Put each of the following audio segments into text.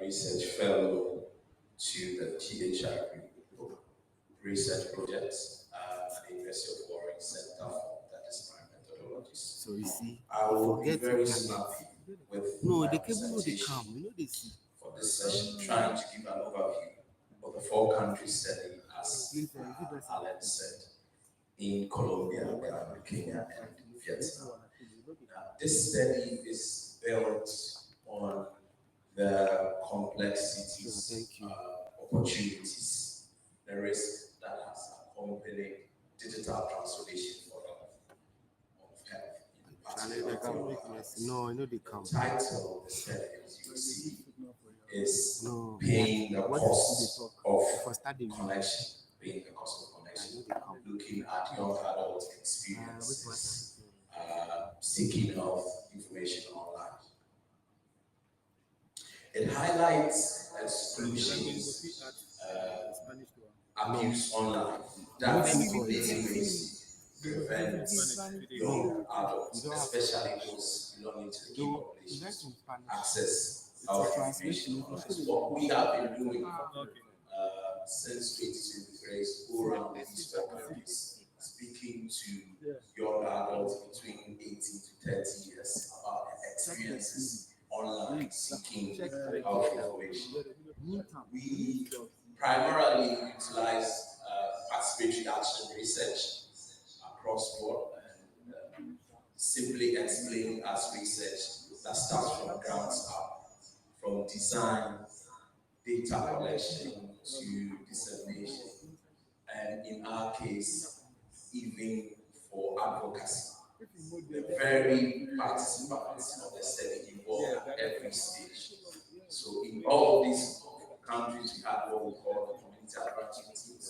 research fellow to the HIV research projects at the University of Warwick Center for Interdisciplinary Methodologies. So you see, I will be very snappy with my they come, presentation they see. for this session, trying to give an overview of the 4-country study, as Alan said, in Colombia, Ghana, Kenya, and Vietnam. This study is built on the complexities, opportunities, the risk that has accompanied digital transformation for health in particular. They come. The title of the study, as you see, is paying the cost of connection. Paying the cost of connection. Looking at young adult experiences, seeking of information online. It highlights exclusions, abuse online, that leading ways prevent young adults, especially those belonging to the key populations, access health information. What we have been doing since 2023 is go around these 4 countries, speaking to young adults between 18 to 30 years about their experiences online seeking health information. We primarily utilize participatory action research across board, and simply explain as research that starts from ground up, from design, data collection to dissemination, and in our case, even for advocacy. The very participants of the study involved at every stage. So in all of these countries, we had what we call the community advocacy teams,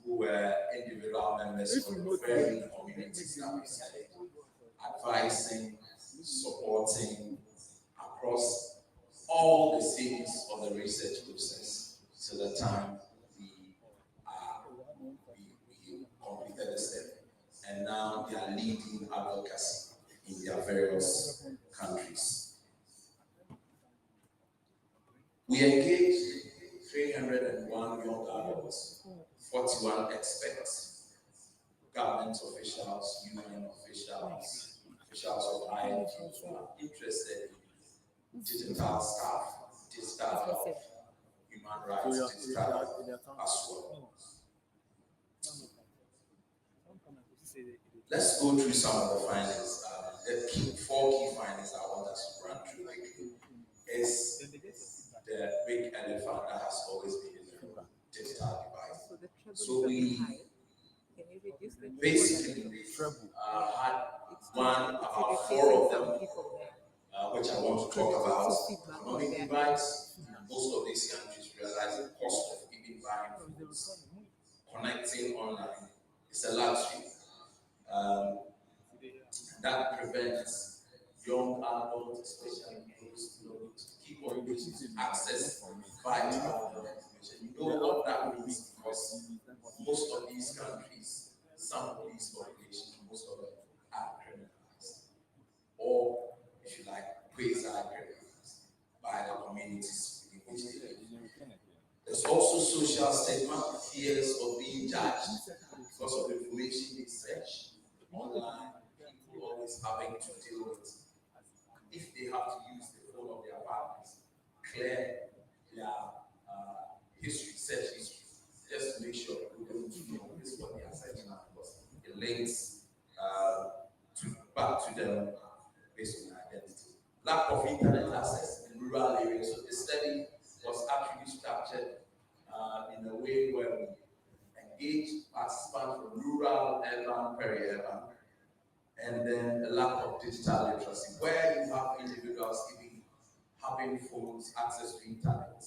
who were individual members of the very communities that we studied, advising, supporting across all the stages of the research process. So the time we completed the study, and now they are leading advocacy in their various countries. We engaged 301 young adults, 41 experts, government officials, union officials, officials of ING who are interested in digital staff, digital health, human rights, digital health as well. Let's go through some of the findings. The 4 key findings I want us to run through quickly is the big elephant that has always been in the digital divide. So we basically had about 4 of them, which I want to talk about. Economic divides. Most of these countries realize the cost of even buying foods. Connecting online is a luxury. That prevents young adults, especially those belonging to key populations, to access vital information. You know what that means, because most of these countries, some of these populations, most of them are criminalized, or if you like, quasi-criminalized by the communities in which they live. There's also social stigma, fears of being judged because of information they search online. People always having to deal with, if they have to use the phone of their partners, clear their history, search history, just to make sure people don't know this is what they are searching at, because it links back to them based on identity. Lack of internet access in rural areas. So this study was actually structured in a way where we engage participants from rural, urban, peri-urban, and then a lack of digital literacy, where you have individuals even having phones, access to internet.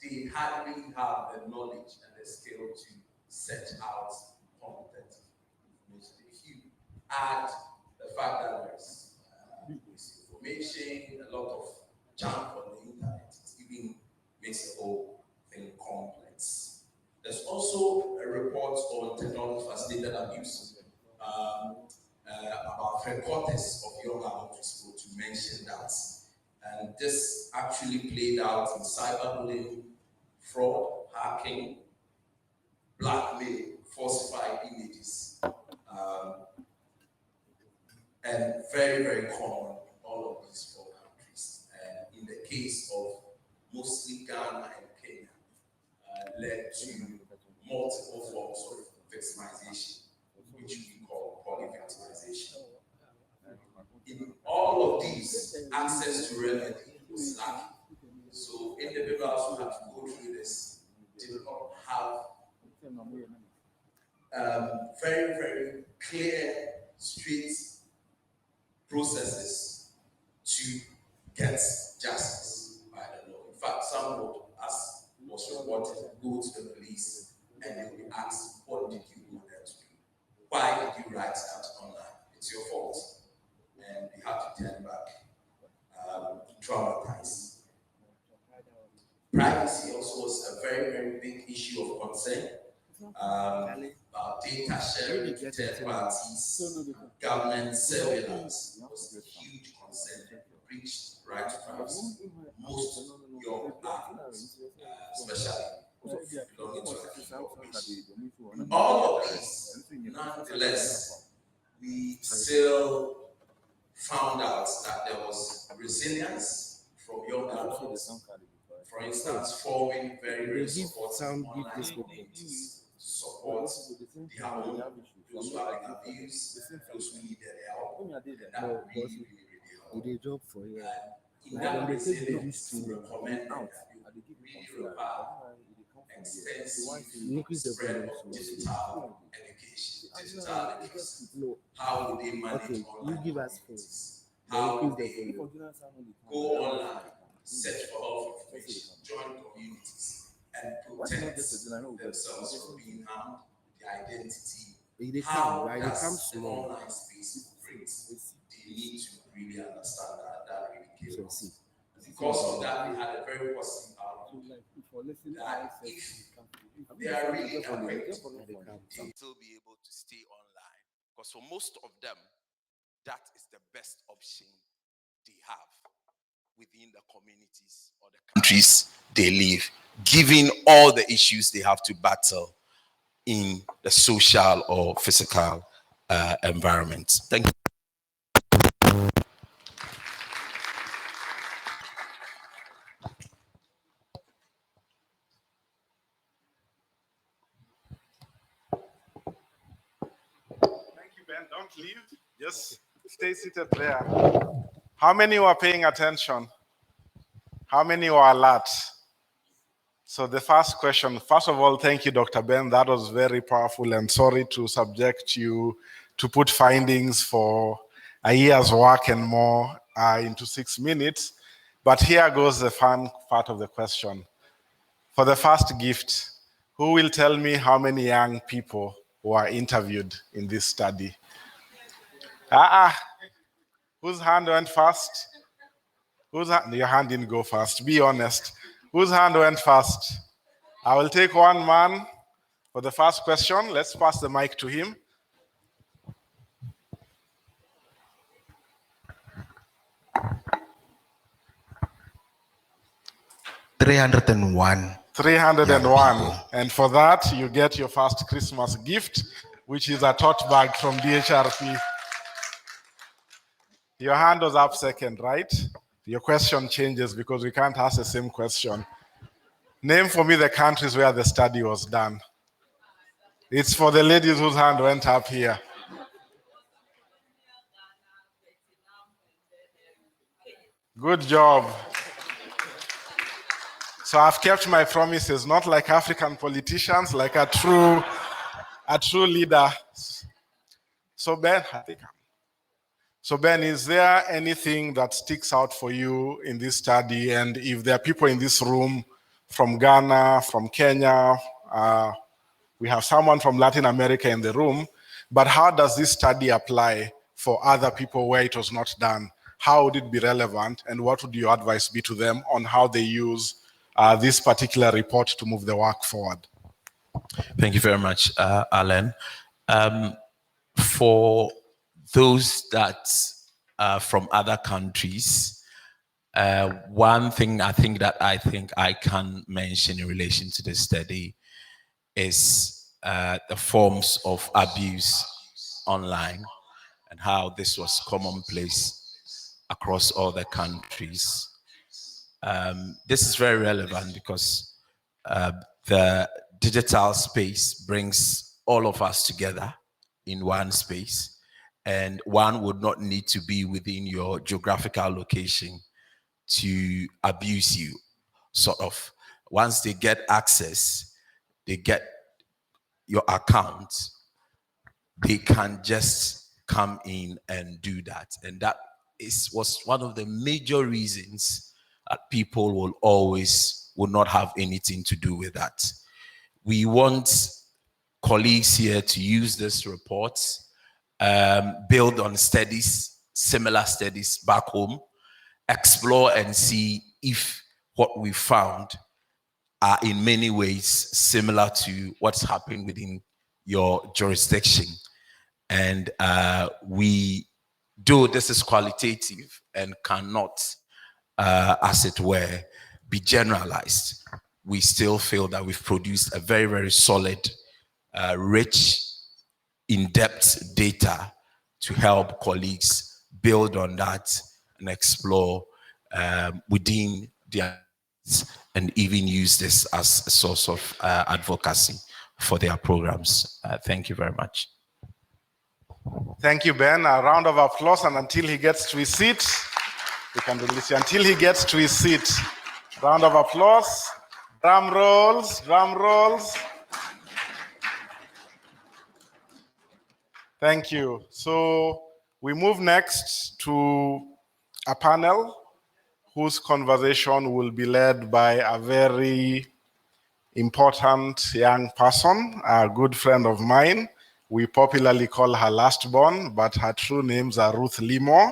They hardly have the knowledge and the skill to search out competent information. If you add the fact that there's misinformation, a lot of junk on the internet, it even makes the whole thing complex. There's also a report on technology facilitated abuse. About 3/4 of young adults to mention that And this actually played out in cyberbullying, fraud, hacking, blackmail, falsified images, and very, very common in all of these four countries. And in the case of mostly Ghana and Kenya, led to multiple forms of victimization, which we call polyvictimization. In all of these, access to remedy was lacking. So individuals who had to go through this did not have very, very clear, straight processes to get justice by the law. In fact, some would, as was reported, go to the police and they would be asked, what did you go there to do? Why did you write that online? It's your fault. And they have to turn back, traumatized. Privacy also was a very, very big issue of concern. Data sharing to third parties, government surveillance was a huge concern and breached right to privacy. Most young adults, especially belonging to the population. All of these, nonetheless, we still found out that there was resilience from young adults. For instance, forming very, very supportive online communities to support their own, those who have been abused, those who needed help, and that really, really helped. In that resilience, we recommended that you really require extensive spread of digital education, digital literacy. How would they manage online communities? How would they go online, search for help information, join communities, and protect themselves from being harmed, their identity? How does the online space operate? They need to really understand that really came out. Because of that, we had a very positive outlook that if they are really equipped, they will still be able to stay online. Because for most of them, that is the best option they have within the communities or the countries they live, given all the issues they have to battle in the social or physical environment. Thank you. Thank you, Ben. Don't leave. Just stay seated there. How many were paying attention? How many were alert? So the first question, first of all, thank you, Dr. Ben. That was very powerful, and sorry to subject you to put findings for a year's work and more into 6 minutes. But here goes the fun part of the question. For the first gift, who will tell me how many young people were interviewed in this study? Whose hand went first? Your hand didn't go first. Be honest. Whose hand went first? I will take one man for the first question. Let's pass the mic to him. $301. 301. And for that, you get your first Christmas gift, which is a tote bag from DHRP. Your hand was up second, right? Your question changes because we can't ask the same question. Name for me the countries where the study was done. It's for the ladies whose hand went up here. Good job. So I've kept my promises, not like African politicians, like a true leader. So Ben, is there anything that sticks out for you in this study? And if there are people in this room from Ghana, from Kenya, we have someone from Latin America in the room, but how does this study apply for other people where it was not done? How would it be relevant, and what would your advice be to them on how they use this particular report to move the work forward? Thank you very much, Alan. For those that are from other countries, One thing I think I can mention in relation to the study is the forms of abuse online and how this was commonplace across all the countries. This is very relevant because the digital space brings all of us together in one space, and one would not need to be within your geographical location to abuse you, sort of. Once they get access, they get your account, they can just come in and do that. And that was one of the major reasons that people will not have anything to do with that. We want colleagues here to use this report, build on studies, similar studies back home, explore and see if what we found are in many ways similar to what's happening within your jurisdiction. And this is qualitative and cannot, as it were, be generalized. We still feel that we've produced a very, very solid, rich, in-depth data to help colleagues build on that and explore within their, and even use this as a source of advocacy for their programs. Thank you very much. Thank you, Ben. A round of applause, and until he gets to his seat, we can release you. Until he gets to his seat, round of applause. Drum rolls, drum rolls. Thank you. So we move next to a panel whose conversation will be led by a very important young person, a good friend of mine. We popularly call her lastborn, but her true names are Ruth Limo,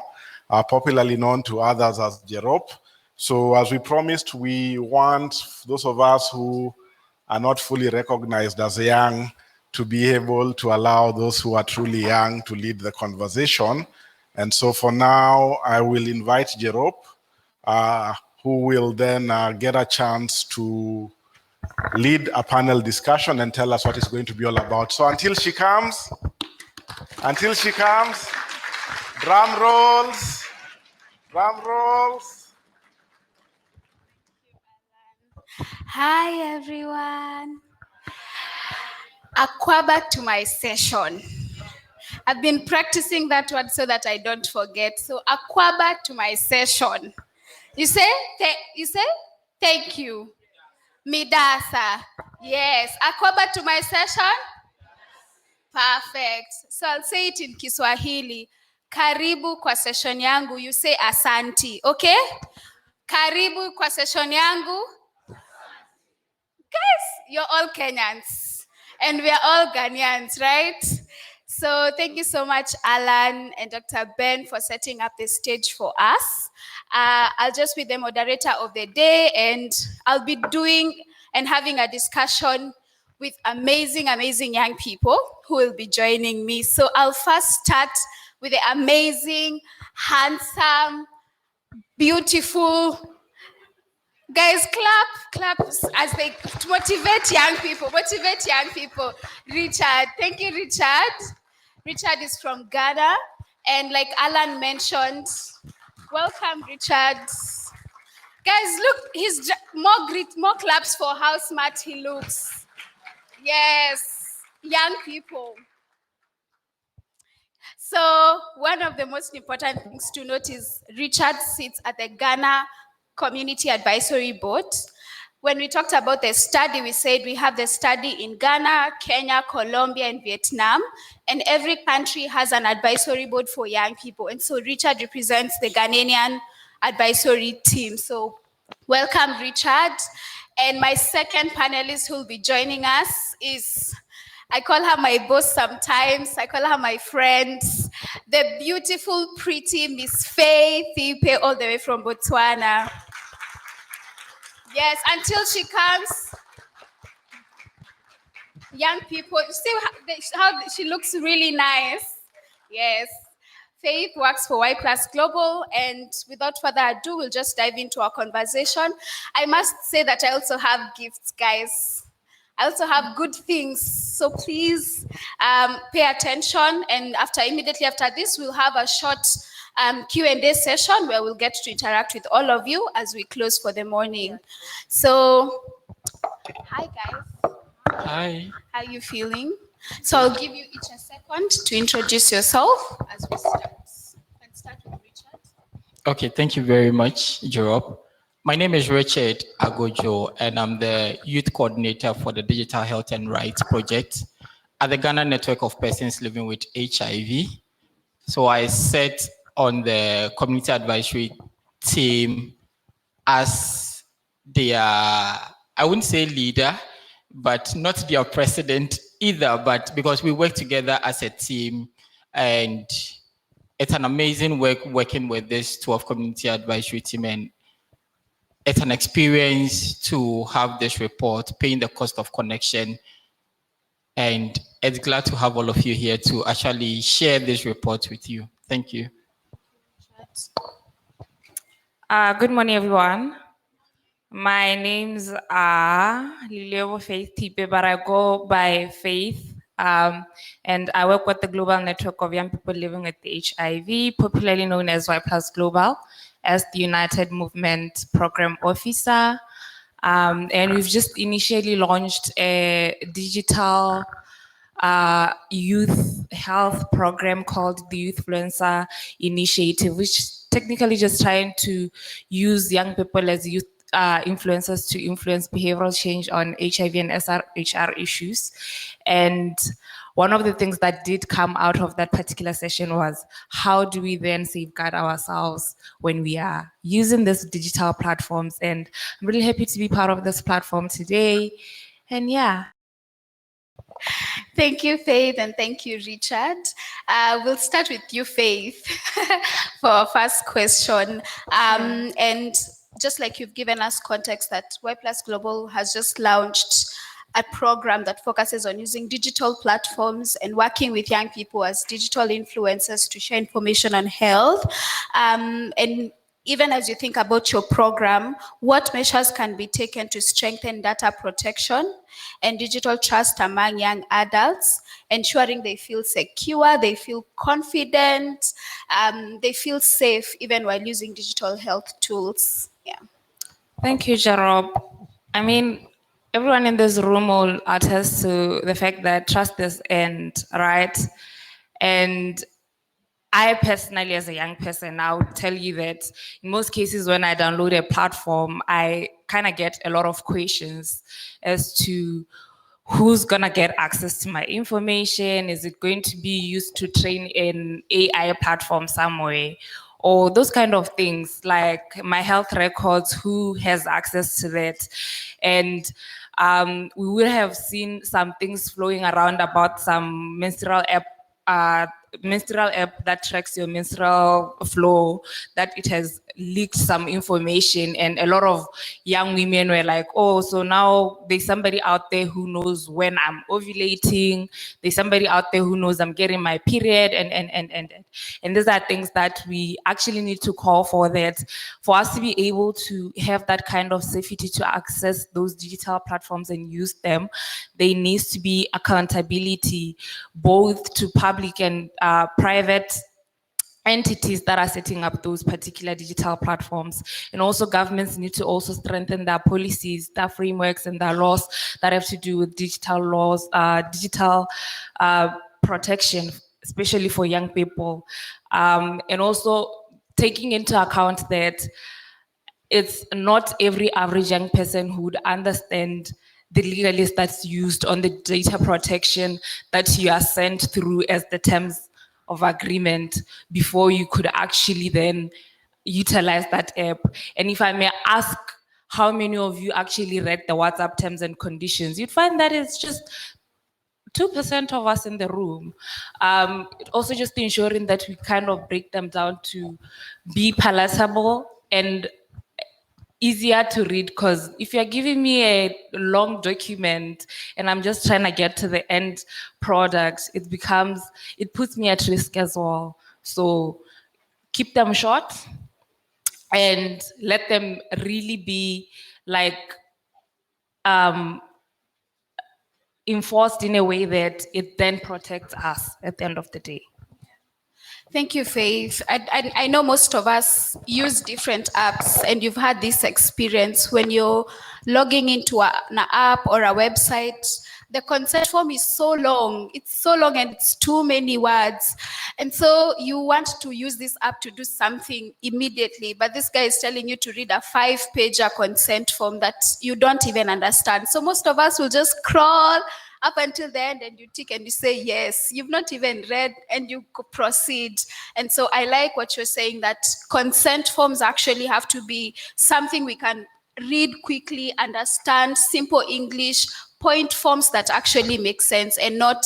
popularly known to others as Jerop. So as we promised, we want those of us who are not fully recognized as young to be able to allow those who are truly young to lead the conversation. And so for now, I will invite Jerop, who will then get a chance to lead a panel discussion and tell us what it's going to be all about. So until she comes, drum rolls, drum rolls. Hi everyone. Akwaba to my session. I've been practicing that word so that I don't forget. So akwaba to my session. You say thank you. Midasa. Yes. Akwaba to my session. Perfect. So I'll say it in Kiswahili. Karibu kwa session yangu. You say asanti. Okay? Karibu kwa session yangu. Guys, you're all Kenyans. And we are all Ghanaians, right? So thank you so much, Alan and Dr. Ben, for setting up the stage for us. I'll just be the moderator of the day, and I'll be doing and having a discussion with amazing, amazing young people who will be joining me. So I'll first start with the amazing, handsome, beautiful, guys, clap as they motivate young people. Richard, thank you, Richard. Richard is from Ghana. And like Alan mentioned, welcome, Richard. Guys, look, he's more claps for how smart he looks. Yes, young people. So one of the most important things to note is Richard sits at the Ghana Community Advisory Board. When we talked about the study, we said we have the study in Ghana, Kenya, Colombia, and Vietnam, and every country has an advisory board for young people. And so Richard represents the Ghanaian advisory team. So welcome, Richard. And my second panelist who will be joining us is, I call her my boss sometimes, I call her my friend, the beautiful, pretty Miss Faye Thipe, all the way from Botswana. Yes, until she comes, young people, see how she looks really nice. Yes. Faith works for Y Plus Global, and without further ado, we'll just dive into our conversation. I must say that I also have gifts, guys. I also have good things, so please pay attention. And immediately after this, we'll have a short Q&A session where we'll get to interact with all of you as we close for the morning. So, hi guys. Hi. How are you feeling? So I'll give you each a second to introduce yourself as we start. Let's start with Richard. Okay, thank you very much, Jerop. My name is Richard Agojo, and I'm the youth coordinator for the Digital Health and Rights Project at the Ghana Network of Persons Living with HIV. So I sit on the community advisory team as their, I wouldn't say leader, but not their president either, but because we work together as a team, and it's an amazing work working with this 12 community advisory team, and it's an experience to have this report, paying the cost of connection, and it's glad to have all of you here to actually share this report with you. Thank you. Good morning, everyone. My names are Lilio Faith Tipe, but I go by Faith. And I work with the Global Network of Young People Living with HIV, popularly known as Y Plus Global, as the United Movement Program Officer. And we've just initially launched a digital youth health program called the Youth Influencer Initiative, which technically just trying to use young people as youth influencers to influence behavioral change on HIV and SRHR issues. And one of the things that did come out of that particular session was, how do we then safeguard ourselves when we are using these digital platforms? And I'm really happy to be part of this platform today. And yeah. Thank you, Faith, and thank you, Richard. We'll start with you, Faith, for our first question. And just like you've given us context that Y Plus Global has just launched a program that focuses on using digital platforms and working with young people as digital influencers to share information on health. And even as you think about your program, what measures can be taken to strengthen data protection and digital trust among young adults, ensuring they feel secure, they feel confident, they feel safe even while using digital health tools? Yeah. Thank you, Jarob. I mean, everyone in this room will attest to the fact that trust is end, right? And I personally, as a young person, I would tell you that in most cases, when I download a platform, I kind of get a lot of questions as to who's gonna get access to my information. Is it going to be used to train an AI platform somewhere? Or those kind of things, like my health records, who has access to that? And we will have seen some things flowing around about some menstrual app that tracks your menstrual flow, that it has leaked some information, and a lot of young women were like, oh, so now there's somebody out there who knows when I'm ovulating, there's somebody out there who knows I'm getting my period, and these are things that we actually need to call for, that for us to be able to have that kind of safety to access those digital platforms and use them, there needs to be accountability both to public and private entities that are setting up those particular digital platforms. And also governments need to also strengthen their policies, their frameworks, and their laws that have to do with digital laws, digital protection, especially for young people. And also taking into account that it's not every average young person who would understand the legal list that's used on the data protection that you are sent through as the terms of agreement before you could actually then utilize that app. And if I may ask, how many of you actually read the WhatsApp terms and conditions? You'd find that it's just 2% of us in the room. Also just ensuring that we kind of break them down to be palatable and easier to read, because if you're giving me a long document and I'm just trying to get to the end product, it puts me at risk as well. So keep them short and let them really be like enforced in a way that it then protects us at the end of the day. Thank you, Faith. I know most of us use different apps, and you've had this experience when you're logging into an app or a website. The consent form is so long. It's so long and it's too many words. And so you want to use this app to do something immediately, but this guy is telling you to read a 5-pager consent form that you don't even understand. So most of us will just crawl up until the end and you tick and you say yes. You've not even read and you proceed. And so I like what you're saying, that consent forms actually have to be something we can read quickly, understand, simple English, point forms that actually make sense, and not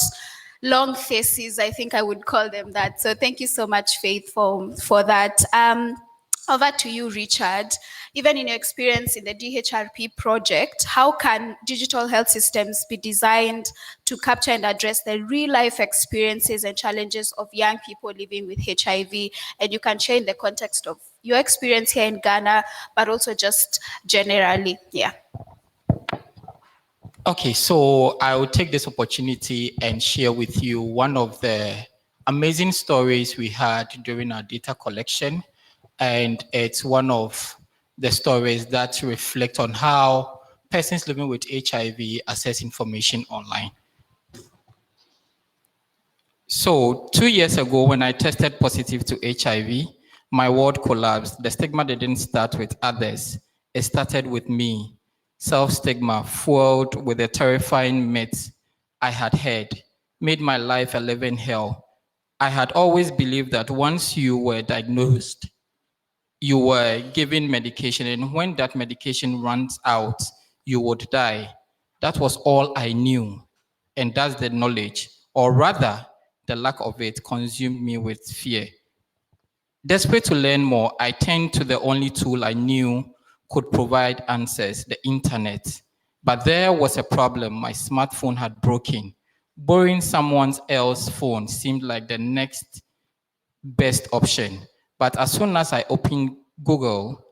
long theses. I think I would call them that. So thank you so much, Faith, for that. Over to you, Richard. Even in your experience in the DHRP project, how can digital health systems be designed to capture and address the real-life experiences and challenges of young people living with HIV? And you can share in the context of your experience here in Ghana, but also just generally. Yeah. Okay, so I will take this opportunity and share with you one of the amazing stories we had during our data collection. And it's one of the stories that reflect on how persons living with HIV access information online. So 2 years ago, when I tested positive to HIV, my world collapsed. The stigma didn't start with others. It started with me. Self-stigma, fueled with the terrifying myths I had heard, made my life a living hell. I had always believed that once you were diagnosed, you were given medication, and when that medication runs out, you would die. That was all I knew. And that's the knowledge, or rather, the lack of it consumed me with fear. Desperate to learn more, I turned to the only tool I knew could provide answers, the internet. But there was a problem. My smartphone had broken. Borrowing someone else's phone seemed like the next best option. But as soon as I opened Google,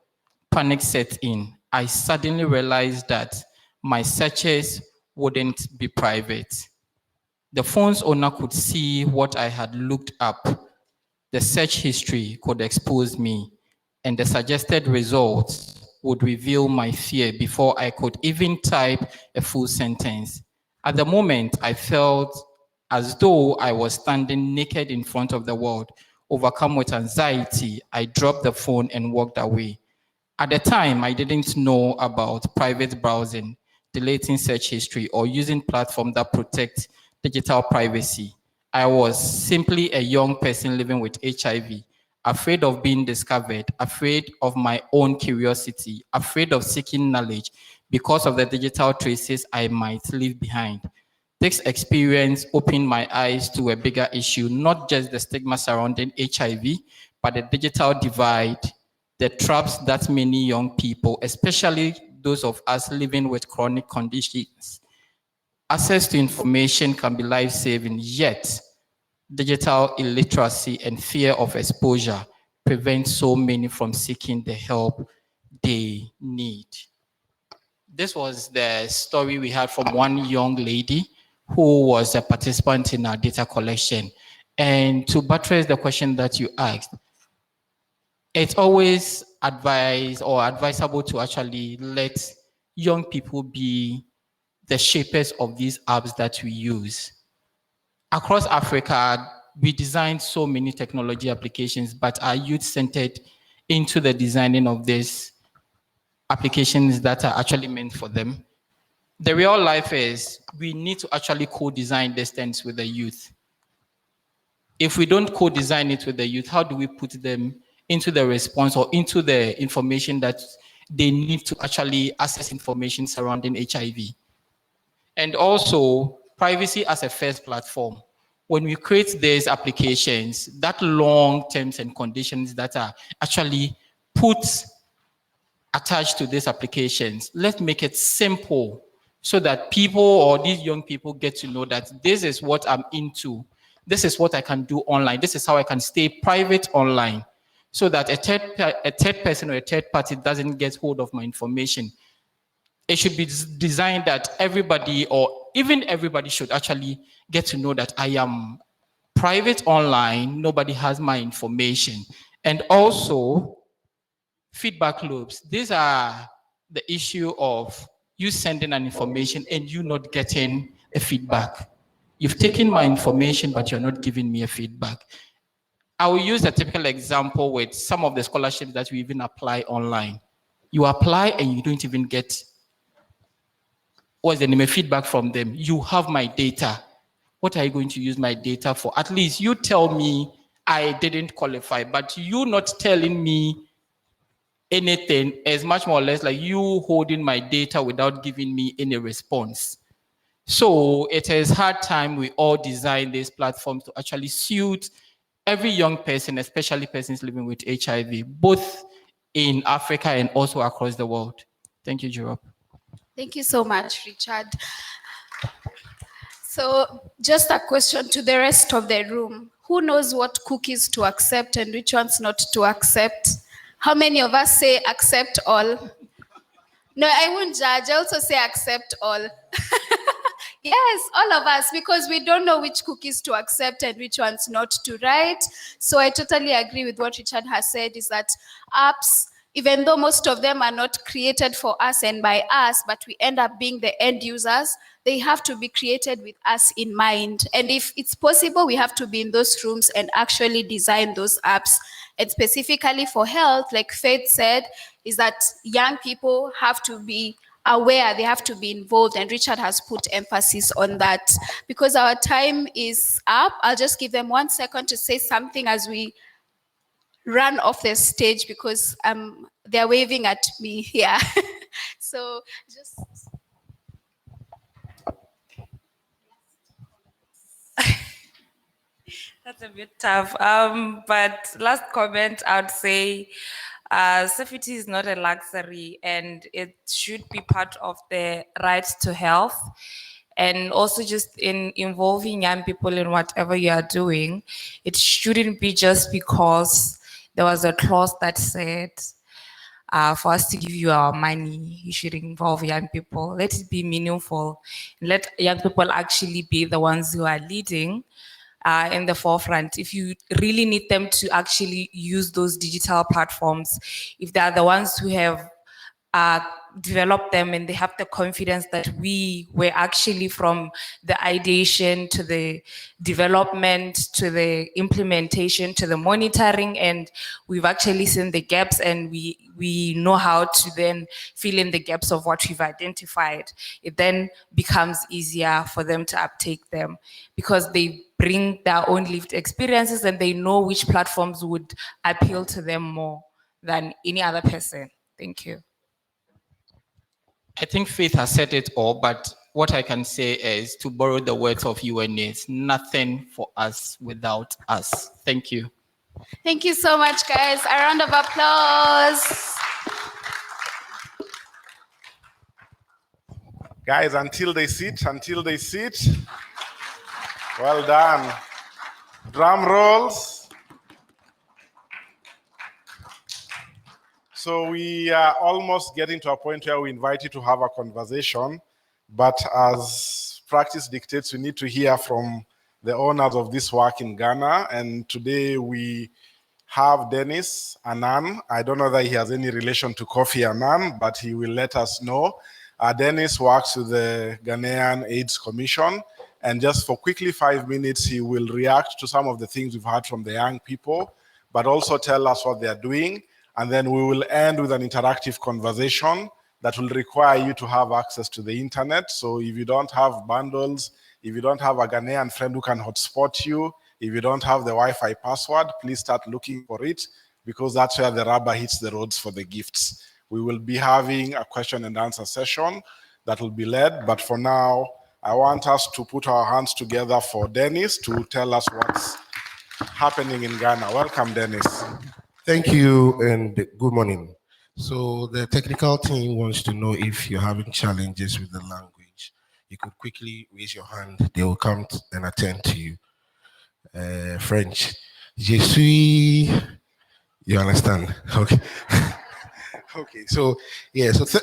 panic set in. I suddenly realized that my searches wouldn't be private. The phone's owner could see what I had looked up. The search history could expose me, and the suggested results would reveal my fear before I could even type a full sentence. At the moment, I felt as though I was standing naked in front of the world. Overcome with anxiety, I dropped the phone and walked away. At the time, I didn't know about private browsing, deleting search history, or using platforms that protect digital privacy. I was simply a young person living with HIV, afraid of being discovered, afraid of my own curiosity, afraid of seeking knowledge because of the digital traces I might leave behind. This experience opened my eyes to a bigger issue, not just the stigma surrounding HIV, but the digital divide, the traps that many young people, especially those of us living with chronic conditions, access to information can be life-saving, yet digital illiteracy and fear of exposure prevent so many from seeking the help they need. This was the story we had from one young lady who was a participant in our data collection. And to buttress the question that you asked, it's always advised or advisable to actually let young people be the shapers of these apps that we use. Across Africa, we designed so many technology applications, but are youth centered into the designing of these applications that are actually meant for them? The real life is we need to actually co-design these things with the youth. If we don't co-design it with the youth, how do we put them into the response or into the information that they need to actually access information surrounding HIV? And also, privacy as a first platform. When we create these applications, that long terms and conditions that are actually put attached to these applications, let's make it simple so that people or these young people get to know that this is what I'm into. this is what I can do online. This is how I can stay private online, so that a third person or a third party doesn't get hold of my information. It should be designed that everybody, or even everybody, should actually get to know that I am private online. Nobody has my information. And also, feedback loops. These are the issue of you sending an information and you not getting a feedback. You've taken my information, but you're not giving me a feedback. I will use a typical example with some of the scholarships that we even apply online. You apply and you don't even get, what's the name, feedback from them. You have my data. What are you going to use my data for? At least you tell me I didn't qualify, but you not telling me anything is much more or less like you holding my data without giving me any response. So it is hard time we all design these platforms to actually suit every young person, especially persons living with HIV, both in Africa and also across the world. Thank you, Jerome. Thank you so much, Richard. So just a question to the rest of the room. Who knows what cookies to accept and which ones not to accept? How many of us say accept all? No, I won't judge. I also say accept all. Yes, all of us, because we don't know which cookies to accept and which ones not to, right? So I totally agree with what Richard has said, is that apps, even though most of them are not created for us and by us, but we end up being the end users, they have to be created with us in mind. And if it's possible, we have to be in those rooms and actually design those apps. And specifically for health, like Faith said, is that young people have to be aware, they have to be involved, and Richard has put emphasis on that. Because our time is up, I'll just give them 1 second to say something as we run off the stage, because they're waving at me here. So just... That's a bit tough. But last comment, I would say safety is not a luxury, and it should be part of the right to health. And also, just in involving young people in whatever you are doing, it shouldn't be just because there was a clause that said, for us to give you our money, you should involve young people. Let it be meaningful. Let young people actually be the ones who are leading in the forefront. If you really need them to actually use those digital platforms, if they are the ones who have developed them and they have the confidence that we were actually from the ideation to the development to the implementation to the monitoring, and we've actually seen the gaps, and we know how to then fill in the gaps of what we've identified, it then becomes easier for them to uptake them, because they bring their own lived experiences and they know which platforms would appeal to them more than any other person. Thank you. I think Faith has said it all, but what I can say is, to borrow the words of UNA, it's nothing for us without us. Thank you. Thank you so much, guys. A round of applause. Guys, until they sit. Well done. Drum rolls. So we are almost getting to a point where we invite you to have a conversation, but as practice dictates, we need to hear from the owners of this work in Ghana. And today we have Dennis Annan. I don't know that he has any relation to Kofi Annan, but he will let us know. Dennis works with the Ghanaian AIDS Commission. And just for quickly 5 minutes, he will react to some of the things we've heard from the young people, but also tell us what they're doing. And then we will end with an interactive conversation that will require you to have access to the internet. So if you don't have bundles, if you don't have a Ghanaian friend who can hotspot you, if you don't have the Wi-Fi password, please start looking for it, because that's where the rubber hits the roads for the gifts. We will be having a question and answer session that will be led. But for now, I want us to put our hands together for Dennis to tell us what's happening in Ghana. Welcome, Dennis. Thank you and good morning. So the technical team wants to know if you're having challenges with the language. You could quickly raise your hand. They will come and attend to you. French. Je suis. You understand? Okay. Okay. So yeah. So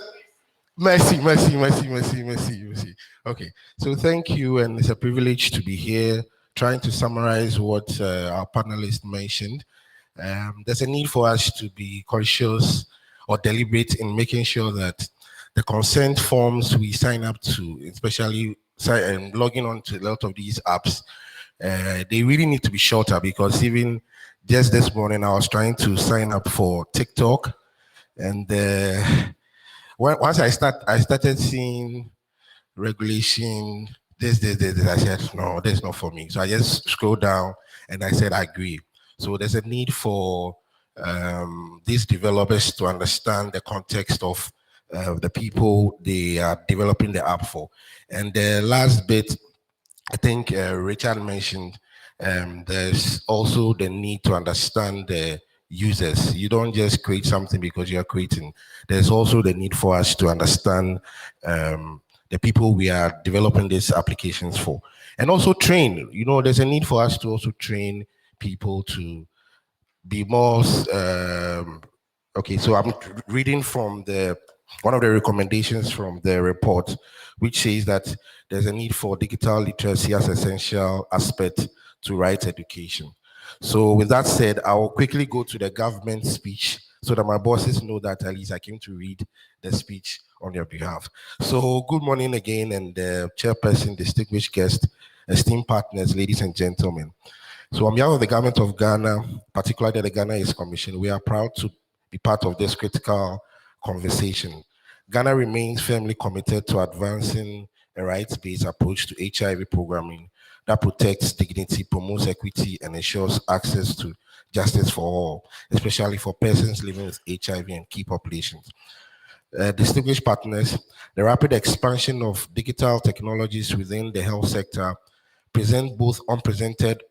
merci, merci, merci, merci, merci, merci. Okay. So thank you, and it's a privilege to be here, trying to summarize what our panelists mentioned. There's a need for us to be conscious or deliberate in making sure that the consent forms we sign up to, especially logging on to a lot of these apps, they really need to be shorter, because even just this morning I was trying to sign up for TikTok, and once I started seeing regulation, this, I said, no, that's not for me. So I just scrolled down and I said, I agree. So there's a need for these developers to understand the context of the people they are developing the app for. And the last bit, I think Richard mentioned, there's also the need to understand the users. You don't just create something because you're creating. There's also the need for us to understand the people we are developing these applications for. And also train. You know, there's a need for us to also train people to be more okay. So I'm reading from one of the recommendations from the report, which says that there's a need for digital literacy as essential aspect to rights education. So with that said, I will quickly go to the government speech so that my bosses know that at least I came to read the speech on your behalf. So good morning again, and chairperson, distinguished guests, esteemed partners, ladies and gentlemen. So on behalf of the government of Ghana, particularly the Ghana East Commission, we are proud to be part of this critical conversation. Ghana remains firmly committed to advancing a rights-based approach to HIV programming that protects dignity, promotes equity, and ensures access to justice for all, especially for persons living with HIV and key populations. Distinguished partners, the rapid expansion of digital technologies within the health sector present both unprecedented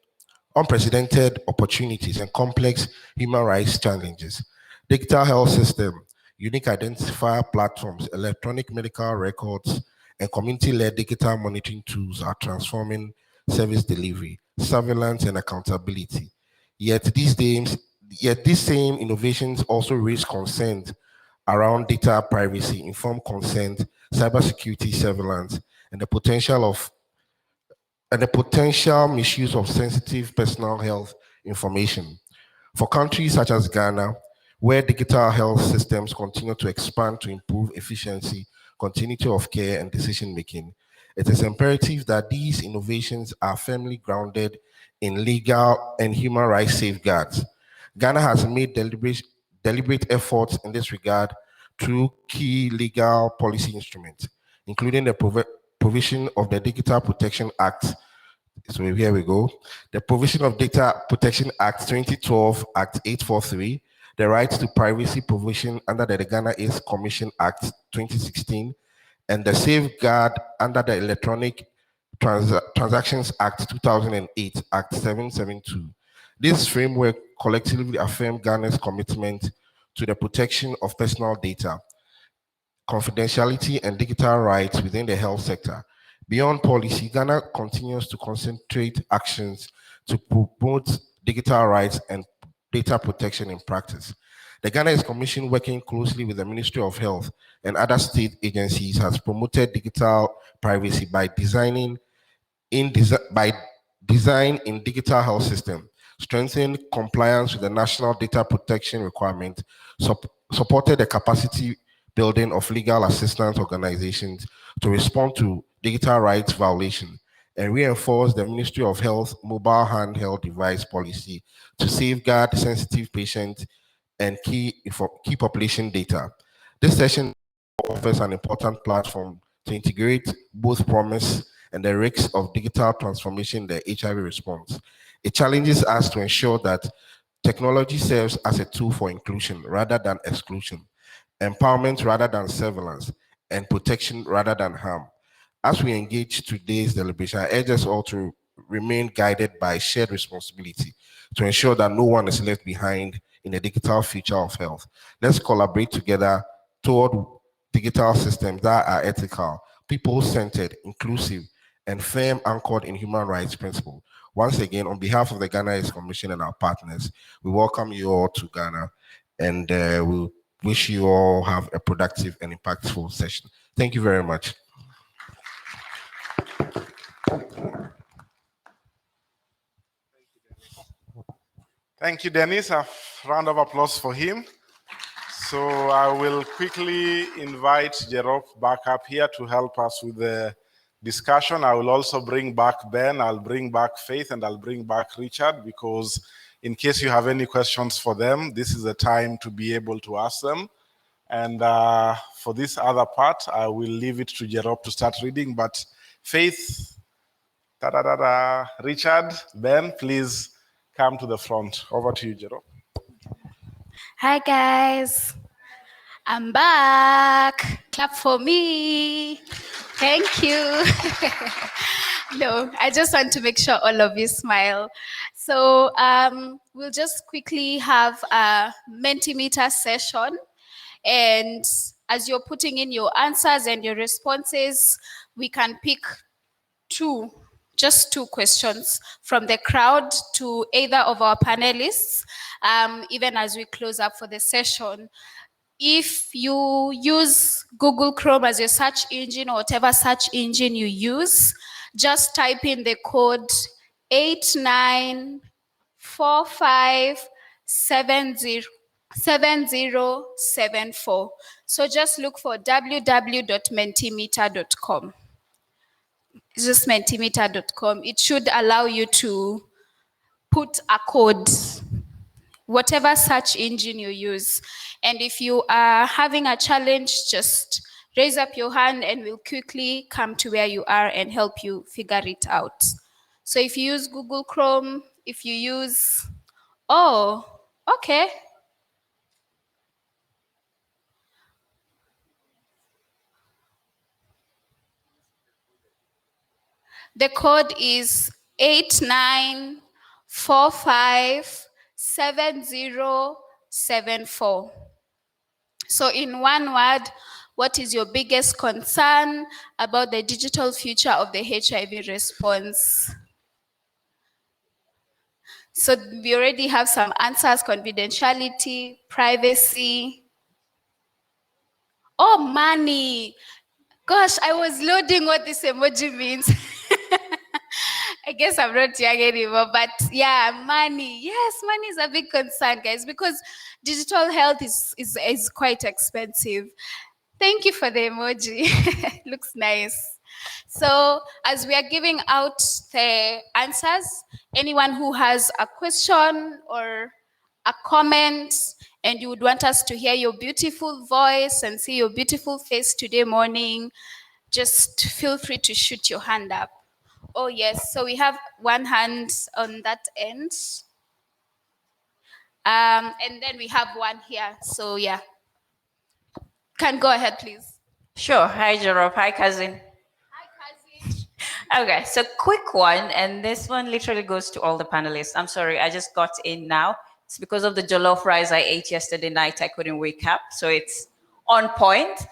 opportunities and complex human rights challenges. Digital health system, unique identifier platforms, electronic medical records, and community-led digital monitoring tools are transforming service delivery, surveillance, and accountability. Yet these same innovations also raise concerns around data privacy, informed consent, cybersecurity surveillance, and the potential misuse of sensitive personal health information. For countries such as Ghana, where digital health systems continue to expand to improve efficiency, continuity of care, and decision making, it is imperative that these innovations are firmly grounded in legal and human rights safeguards. Ghana has made deliberate efforts in this regard through key legal policy instruments, including the provision of the Digital Protection Act. So here we go. The provision of Data Protection Act 2012, Act 843, the right to privacy provision under the Ghana East Commission Act 2016, and the safeguard under the Electronic Transactions Act 2008, Act 772. This framework collectively affirms Ghana's commitment to the protection of personal data, confidentiality, and digital rights within the health sector. Beyond policy, Ghana continues to concentrate actions to promote digital rights and data protection in practice. The Ghana East Commission, working closely with the Ministry of Health and other state agencies, has promoted digital privacy by design in digital health system, strengthened compliance with the national data protection requirement, supported the capacity building of legal assistance organizations to respond to digital rights violation, and reinforce the Ministry of Health mobile handheld device policy to safeguard sensitive patient and key population data. This session offers an important platform to integrate both promise and the risks of digital transformation in the HIV response. It challenges us to ensure that technology serves as a tool for inclusion rather than exclusion, empowerment rather than surveillance, and protection rather than harm. As we engage today's deliberation, I urge us all to remain guided by shared responsibility to ensure that no one is left behind in the digital future of health. Let's collaborate together toward digital systems that are ethical, people-centered, inclusive, and firm anchored in human rights principles. Once again, on behalf of the Ghana AIDS Commission and our partners, we welcome you all to Ghana, and we wish you all have a productive and impactful session. Thank you very much. Thank you, Dennis. A round of applause for him. So I will quickly invite Jerop back up here to help us with the discussion. I will also bring back Ben, I'll bring back Faith, and I'll bring back Richard, because in case you have any questions for them, this is the time to be able to ask them. And for this other part, I will leave it to Jerop to start reading. But Faith, Richard, Ben, please come to the front. Over to you, Jerop. Hi guys, I'm back. Clap for me. Thank you. No, I just want to make sure all of you smile. So we'll just quickly have a Mentimeter session. And as you're putting in your answers and your responses, we can pick just two questions from the crowd to either of our panelists, even as we close up for the session. If you use Google Chrome as your search engine or whatever search engine you use, just type in the code 89457074. So just look for www.mentimeter.com. It's just mentimeter.com. It should allow you to put a code, whatever search engine you use. And if you are having a challenge, just raise up your hand and we'll quickly come to where you are and help you figure it out. So if you use Google Chrome, if you use, oh, okay. The code is 89457074. So in one word, what is your biggest concern about the digital future of the HIV response? So we already have some answers: confidentiality, privacy. Oh, money. Gosh, I was loading what this emoji means. I guess I'm not young anymore, but yeah, money. Yes, money is a big concern, guys, because digital health is quite expensive. Thank you for the emoji. Looks nice. So as we are giving out the answers, anyone who has a question or a comment and you would want us to hear your beautiful voice and see your beautiful face today morning, just feel free to shoot your hand up. Oh yes, so we have one hand on that end. And then we have one here, so yeah. Can go ahead, please. Sure. Hi, Jerop. Hi, cousin. Hi, cousin. Okay, so quick one, and this one literally goes to all the panelists. I'm sorry, I just got in now. It's because of the jollof rice I ate yesterday night. I couldn't wake up, so it's on point.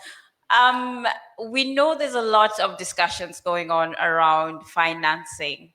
We know there's a lot of discussions going on around financing